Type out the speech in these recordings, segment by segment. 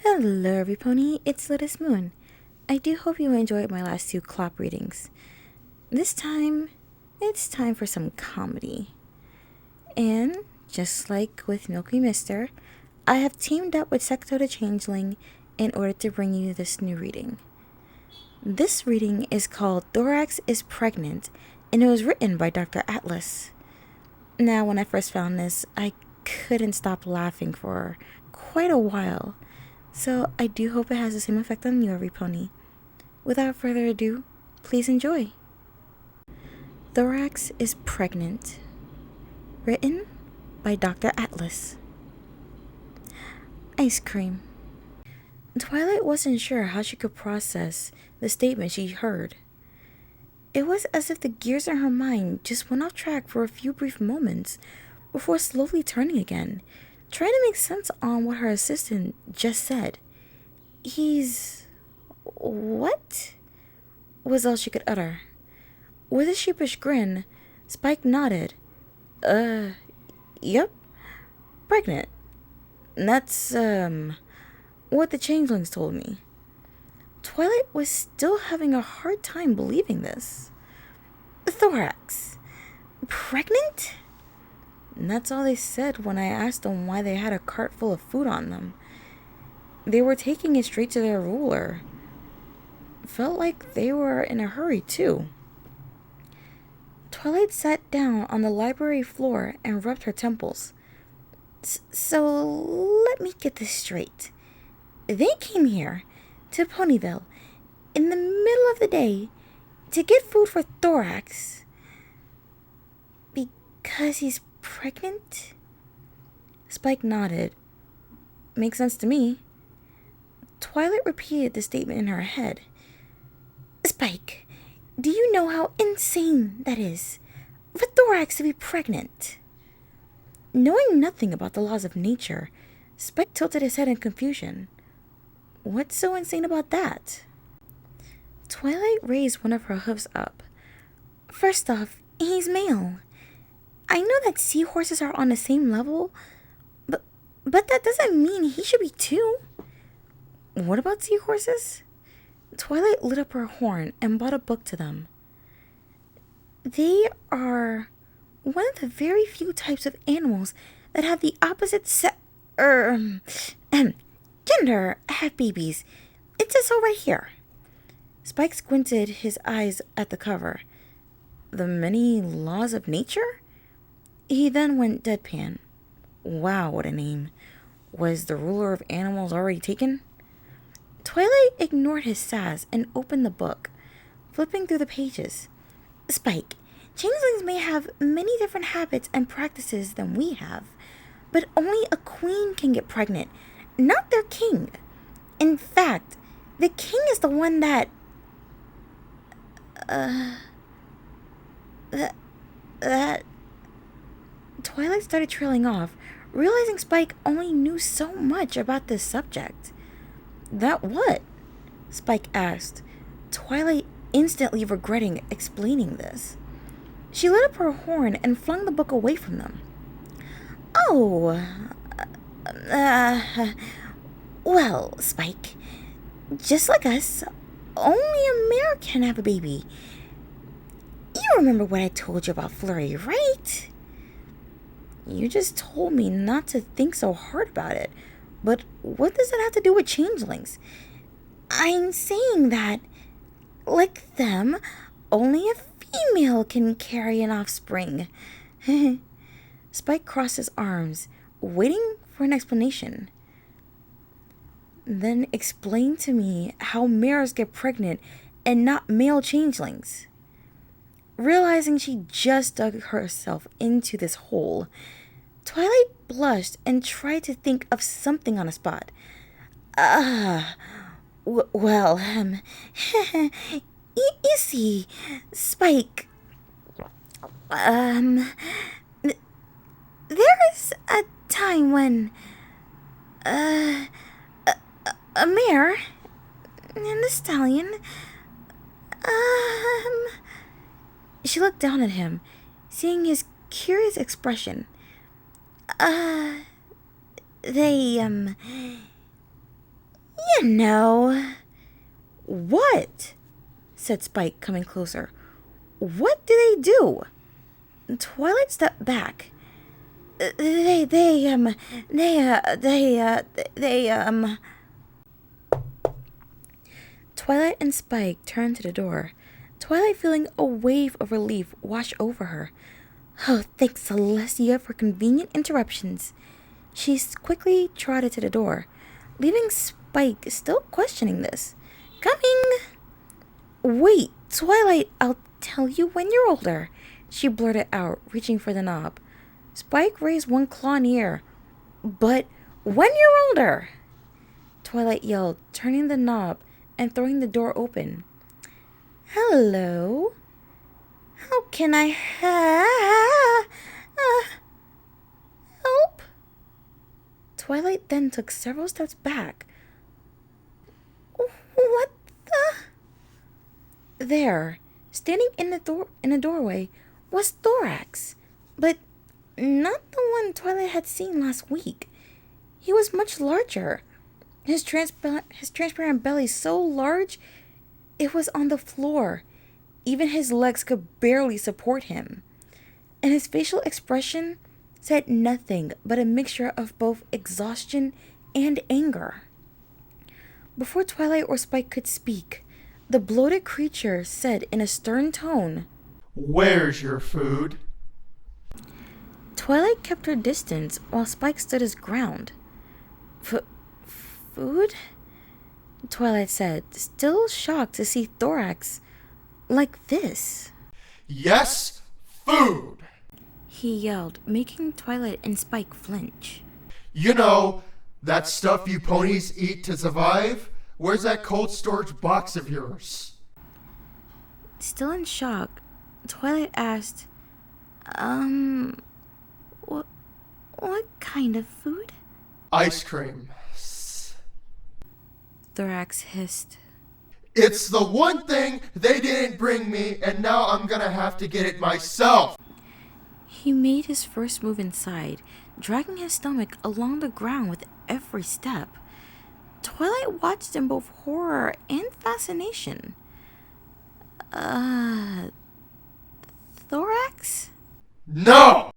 Hello, everypony, it's Lotus Moon. I do hope you enjoyed my last two clop readings. This time, it's time for some comedy. And, just like with Milky Mister, I have teamed up with Secto the Changeling in order to bring you this new reading. This reading is called Thorax is Pregnant, and it was written by Dr. Atlas. Now, when I first found this, I couldn't stop laughing for quite a while. So I do hope it has the same effect on you, everypony. Without further ado, please enjoy. Thorax is Pregnant. Written by Dr. Atlas. Ice cream. Twilight wasn't sure how she could process the statement she heard. It was as if the gears in her mind just went off track for a few brief moments before slowly turning again, trying to make sense on what her assistant just said. He's... what? Was all she could utter. With a sheepish grin, Spike nodded. Yep. Pregnant. That's, what the changelings told me. Twilight was still having a hard time believing this. Thorax. Pregnant? And that's all they said when I asked them why they had a cart full of food on them. They were taking it straight to their ruler. Felt like they were in a hurry, too. Twilight sat down on the library floor and rubbed her temples. So, let me get this straight. They came here, to Ponyville, in the middle of the day, to get food for Thorax. Because he's pregnant? Spike nodded. Makes sense to me. Twilight repeated the statement in her head. Spike, do you know how insane that is for Thorax to be pregnant? Knowing nothing about the laws of nature, Spike tilted his head in confusion. What's so insane about that? Twilight raised one of her hooves up. First off, he's male. I know that seahorses are on the same level, but that doesn't mean he should be too. What about seahorses? Twilight lit up her horn and brought a book to them. They are one of the very few types of animals that have the opposite gender have babies. It says so right here. Spike squinted his eyes at the cover. The many laws of nature? He then went deadpan. Wow, what a name. Was the ruler of animals already taken? Twilight ignored his sass and opened the book, flipping through the pages. Spike, changelings may have many different habits and practices than we have, but only a queen can get pregnant, not their king. In fact, the king is the one that... Twilight started trailing off, realizing Spike only knew so much about this subject. That what? Spike asked, Twilight instantly regretting explaining this. She lit up her horn and flung the book away from them. Oh, well, Spike, just like us, only a male can have a baby. You remember what I told you about Flurry, right? You just told me not to think so hard about it. But what does that have to do with changelings? I'm saying that, like them, only a female can carry an offspring. Spike crossed his arms, waiting for an explanation. Then explain to me how mares get pregnant and not male changelings. Realizing she just dug herself into this hole, Twilight blushed and tried to think of something on the spot. Well, you see, Spike, there is a time when, a mare and a stallion, She looked down at him, seeing his curious expression. They, You know. What? Said Spike, coming closer. What do they do? Twilight stepped back. They Twilight and Spike turned to the door. Twilight, feeling a wave of relief wash over her. Oh, thanks, Celestia, for convenient interruptions. She quickly trotted to the door, leaving Spike still questioning this. Coming! Wait, Twilight, I'll tell you when you're older, she blurted out, reaching for the knob. Spike raised one claw in the air. But when you're older, Twilight yelled, turning the knob and throwing the door open. Hello? How can I help? Twilight then took several steps back. What the? There, standing in the doorway, was Thorax, but not the one Twilight had seen last week. He was much larger. His transparent belly so large it was on the floor. Even his legs could barely support him. And his facial expression said nothing but a mixture of both exhaustion and anger. Before Twilight or Spike could speak, the bloated creature said in a stern tone, "Where's your food?" Twilight kept her distance while Spike stood his ground. Food? Twilight said, still shocked to see Thorax like this. Yes, food! He yelled, making Twilight and Spike flinch. You know, that stuff you ponies eat to survive? Where's that cold storage box of yours? Still in shock, Twilight asked, what kind of food? Ice cream. Thorax hissed. It's the one thing they didn't bring me, and now I'm gonna have to get it myself. He made his first move inside, dragging his stomach along the ground with every step. Twilight watched in both horror and fascination. Thorax? No!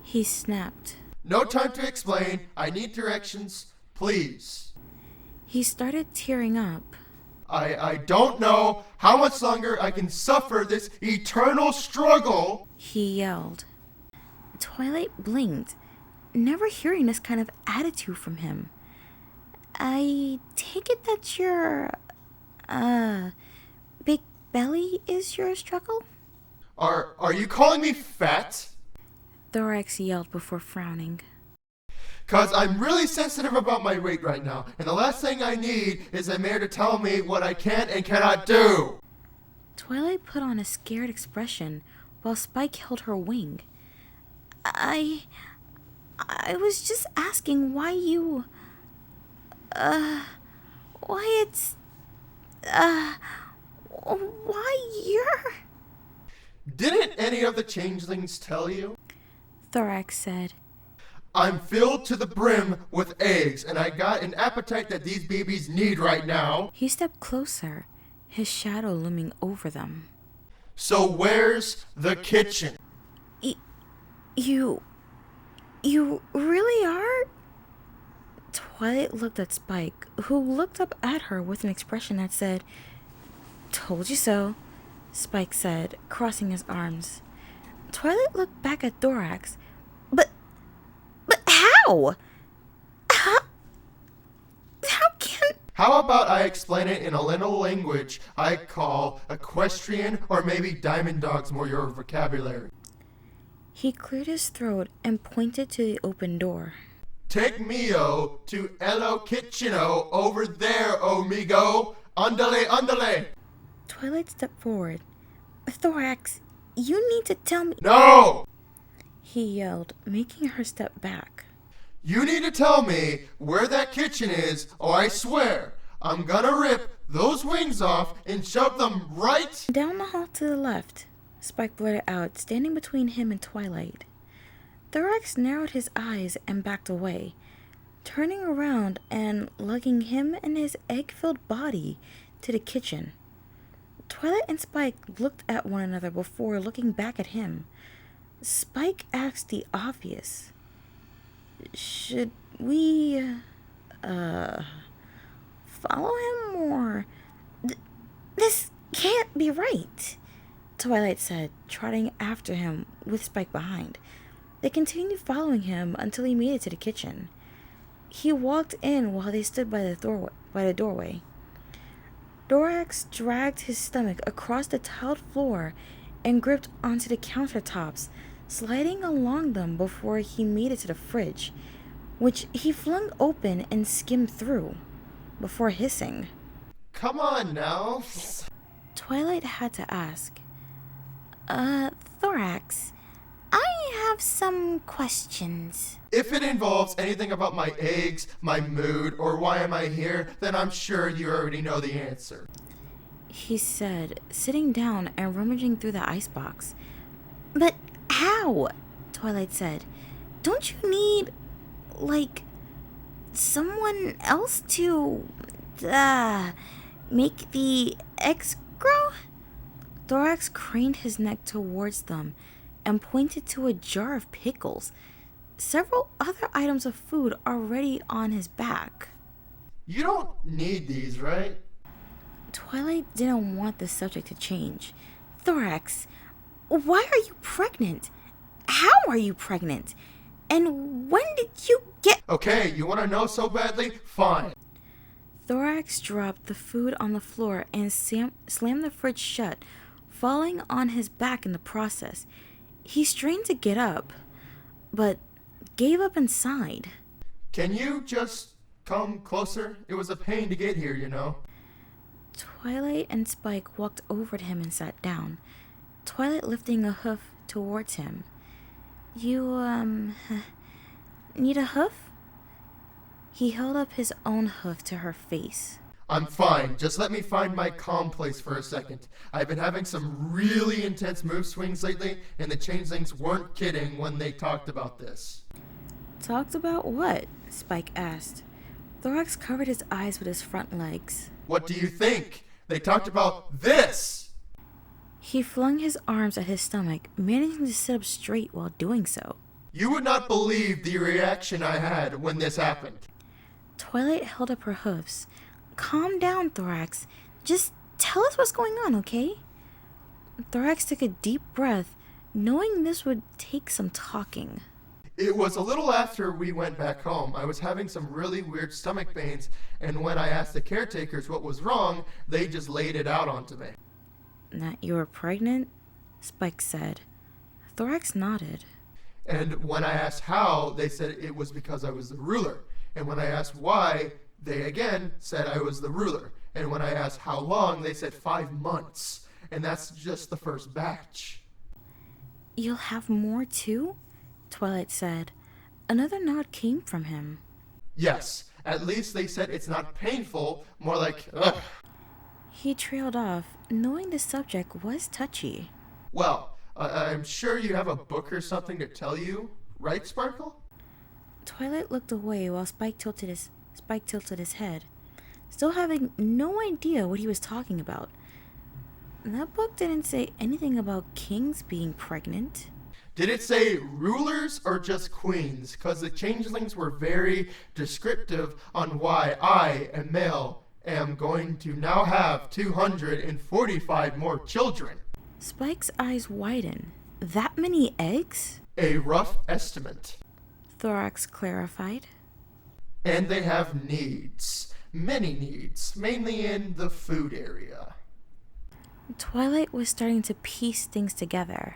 He snapped. No time to explain. I need directions, please. He started tearing up. I don't know how much longer I can suffer this eternal struggle. He yelled. Twilight blinked, never hearing this kind of attitude from him. I take it that your, big belly is your struggle? Are you calling me fat? Thorax yelled before frowning. 'Cause I'm really sensitive about my weight right now, and the last thing I need is a mayor to tell me what I can and cannot do. Twilight put on a scared expression while Spike held her wing. I was just asking why you... why it's... why you're... Didn't any of the changelings tell you? Thorax said. I'm filled to the brim with eggs, and I got an appetite that these babies need right now. He stepped closer, his shadow looming over them. So where's the kitchen? You really are? Twilight looked at Spike, who looked up at her with an expression that said, "Told you so," Spike said, crossing his arms. Twilight looked back at Thorax. But how? How can... How about I explain it in a little language I call equestrian, or maybe diamond dog's more your vocabulary. He cleared his throat and pointed to the open door. Take mio to Elo Kitcheno over there, amigo. Andale, andale. Twilight stepped forward. Thorax, you need to tell me... No! He yelled, making her step back. You need to tell me where that kitchen is, or I swear I'm gonna rip those wings off and shove them right... Down the hall to the left, Spike blurted out, standing between him and Twilight. Thorax narrowed his eyes and backed away. turning around and lugging him and his egg-filled body to the kitchen. Twilight and Spike looked at one another before looking back at him. Spike asked the obvious. Should we, follow him or... This can't be right, Twilight said, trotting after him with Spike behind. They continued following him until he made it to the kitchen. He walked in while they stood by the doorway. Thorax dragged his stomach across the tiled floor and gripped onto the countertops, sliding along them before he made it to the fridge, which he flung open and skimmed through, before hissing. Come on now. Twilight had to ask, Thorax, I have some questions. If it involves anything about my eggs, my mood, or why am I here, then I'm sure you already know the answer, he said, sitting down and rummaging through the icebox. But how? Twilight said. Don't you need, someone else to, make the eggs grow? Thorax craned his neck towards them and pointed to a jar of pickles, several other items of food already on his back. You don't need these, right? Twilight didn't want the subject to change. Thorax, why are you pregnant? How are you pregnant? And when did you get... Okay, you want to know so badly? Fine. Thorax dropped the food on the floor and slammed the fridge shut, falling on his back in the process. He strained to get up, but gave up and sighed. Can you just come closer? It was a pain to get here, you know. Twilight and Spike walked over to him and sat down, Twilight lifting a hoof towards him. You, need a hoof? He held up his own hoof to her face. I'm fine. Just let me find my calm place for a second. I've been having some really intense mood swings lately, and the changelings weren't kidding when they talked about this. Talked about what? Spike asked. Thorax covered his eyes with his front legs. What do you think? They talked about this! He flung his arms at his stomach, managing to sit up straight while doing so. You would not believe the reaction I had when this happened. Twilight held up her hoofs. Calm down, Thorax. Just tell us what's going on, okay? Thorax took a deep breath, knowing this would take some talking. It was a little after we went back home. I was having some really weird stomach pains, and when I asked the caretakers what was wrong, they just laid it out onto me. That you were pregnant? Spike said. Thorax nodded. And when I asked how, they said it was because I was the ruler. And when I asked why, they again said I was the ruler. And when I asked how long, they said 5 months. And that's just the first batch. You'll have more too? Twilight said. Another nod came from him. Yes, at least they said it's not painful, more like, ugh. He trailed off, knowing the subject was touchy. Well, I'm sure you have a book or something to tell you, right, Sparkle? Twilight looked away while Spike tilted his head, still having no idea what he was talking about. That book didn't say anything about kings being pregnant. Did it say rulers or just queens? Because the changelings were very descriptive on why I, a male, am going to now have 245 more children. Spike's eyes widened. That many eggs? A rough estimate. Thorax clarified. And they have needs. Many needs, mainly in the food area. Twilight was starting to piece things together.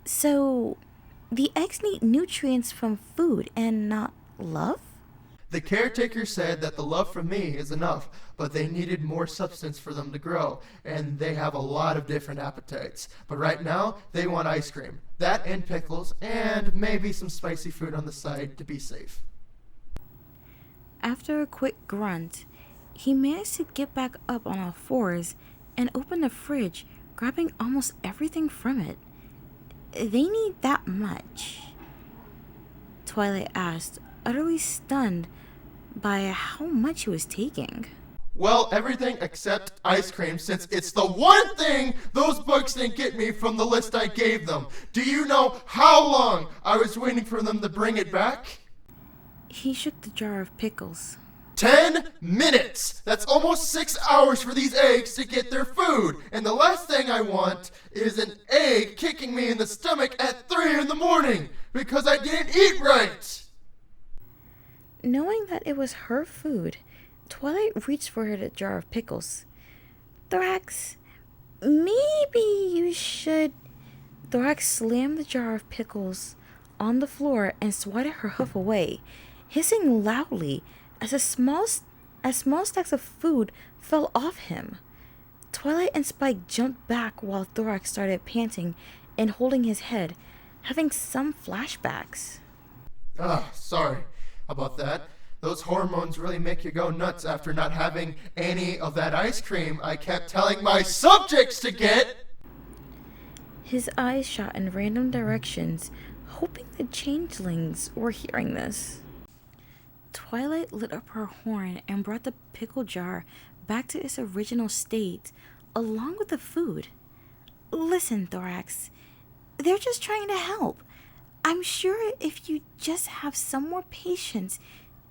So, the eggs need nutrients from food and not love? The caretaker said that the love from me is enough, but they needed more substance for them to grow, and they have a lot of different appetites. But right now, they want ice cream. That and pickles, and maybe some spicy food on the side to be safe. After a quick grunt, he managed to get back up on all fours and open the fridge, grabbing almost everything from it. They need that much? Twilight asked, utterly stunned by how much he was taking. Well, everything except ice cream, since it's the one thing those bugs didn't get me from the list I gave them. Do you know how long I was waiting for them to bring it back? He shook the jar of pickles. 10 minutes! That's almost 6 hours for these eggs to get their food. And the last thing I want is an egg kicking me in the stomach at 3 in the morning because I didn't eat right. Knowing that it was her food, Twilight reached for the jar of pickles. Thorax, maybe you should... Thorax slammed the jar of pickles on the floor and swatted her hoof away, hissing loudly as small stacks of food fell off him. Twilight and Spike jumped back while Thorax started panting and holding his head, having some flashbacks. Sorry about that. Those hormones really make you go nuts after not having any of that ice cream I kept telling my subjects to get. His eyes shot in random directions, hoping the changelings were hearing this. Twilight lit up her horn and brought the pickle jar back to its original state, along with the food. Listen, Thorax, they're just trying to help. I'm sure if you just have some more patience,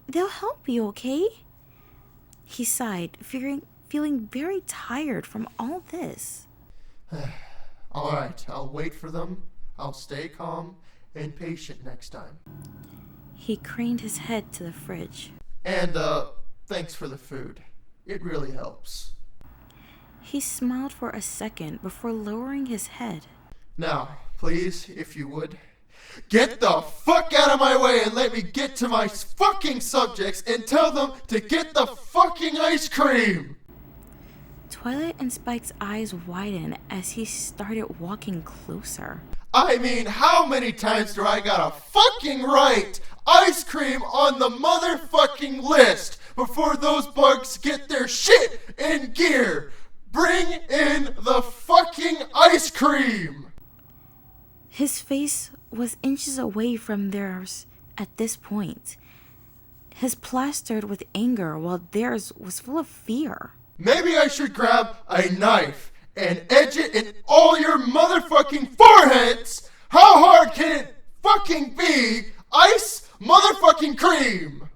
they'll help you, okay? He sighed, feeling very tired from all this. All right, I'll wait for them. I'll stay calm and patient next time. He craned his head to the fridge. And, thanks for the food. It really helps. He smiled for a second before lowering his head. Now, please, if you would, get the fuck out of my way and let me get to my fucking subjects and tell them to get the fucking ice cream! Twilight and Spike's eyes widened as he started walking closer. I mean, how many times do I gotta fucking write ice cream on the motherfucking list before those bugs get their shit in gear? Bring in the fucking ice cream! His face was inches away from theirs at this point. His plastered with anger while theirs was full of fear. Maybe I should grab a knife and edge it in all your motherfucking foreheads! How hard can it fucking be? Ice motherfucking cream!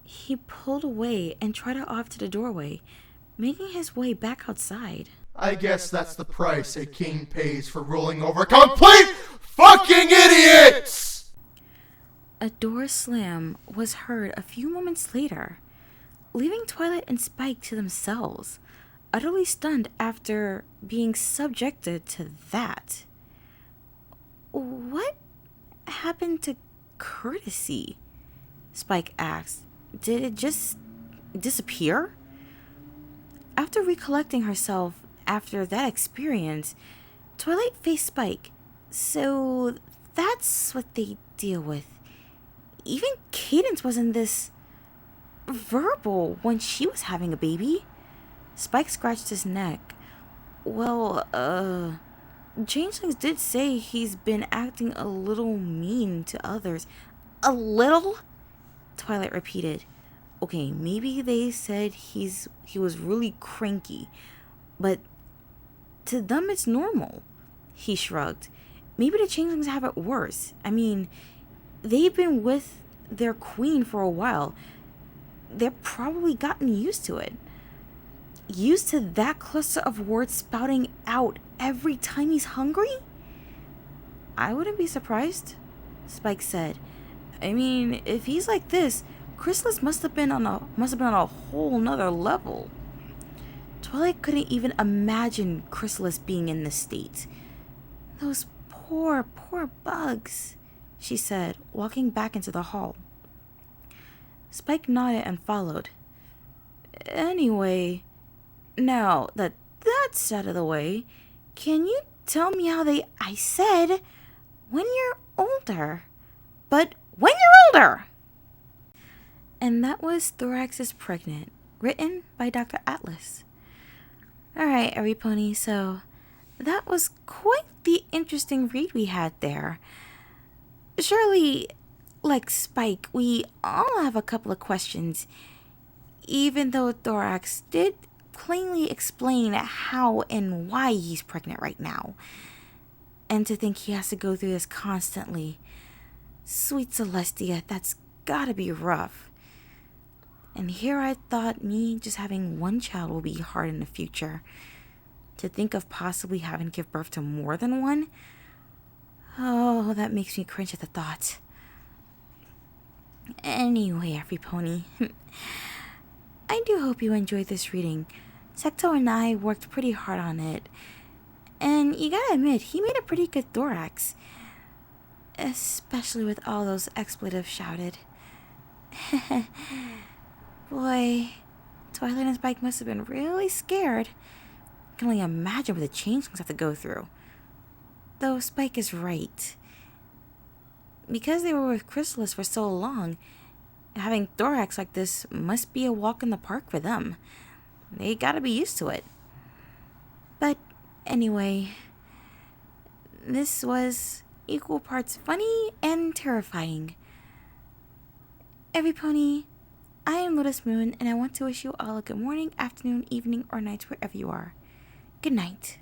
He pulled away and trotted off to the doorway, making his way back outside. I guess that's the price a king pays for ruling over complete fucking idiots! A door slam was heard a few moments later, leaving Twilight and Spike to themselves, utterly stunned after being subjected to that. What happened to courtesy? Spike asked. Did it just disappear? After recollecting herself after that experience, Twilight faced Spike. So that's what they deal with. Even Cadence wasn't this verbal when she was having a baby. Spike scratched his neck. Well, Changelings did say he's been acting a little mean to others. A little? Twilight repeated. Okay, maybe they said he was really cranky, but to them it's normal. He shrugged. Maybe the Changelings have it worse. I mean, they've been with their queen for a while. They're probably gotten used to it. Used to that cluster of words spouting out every time he's hungry? I wouldn't be surprised, Spike said. I mean, if he's like this, Chrysalis must have been on a whole nother level. Twilight couldn't even imagine Chrysalis being in this state. Those poor bugs, she said, walking back into the hall. Spike nodded and followed. Anyway, now that that's out of the way, can you tell me how I said, when you're older. But when you're older! And that was Thorax is Pregnant, written by Dr. Atlas. Alright, everypony, so that was quite the interesting read we had there. Surely, Like Spike, we all have a couple of questions. Even though Thorax did plainly explain how and why he's pregnant right now. And to think he has to go through this constantly. Sweet Celestia, that's gotta be rough. And here I thought me just having one child will be hard in the future. To think of possibly having to give birth to more than one? Oh, that makes me cringe at the thought. Anyway, every pony. I do hope you enjoyed this reading. Secto and I worked pretty hard on it. And you gotta admit, he made a pretty good Thorax. Especially with all those expletives shouted. Boy, Twilight and Spike must have been really scared. I can only imagine what the changelings have to go through. Though Spike is right. Because they were with Chrysalis for so long, having Thorax like this must be a walk in the park for them. They gotta be used to it. But anyway, this was equal parts funny and terrifying. Every pony, I am Lotus Moon, and I want to wish you all a good morning, afternoon, evening, or night wherever you are. Good night.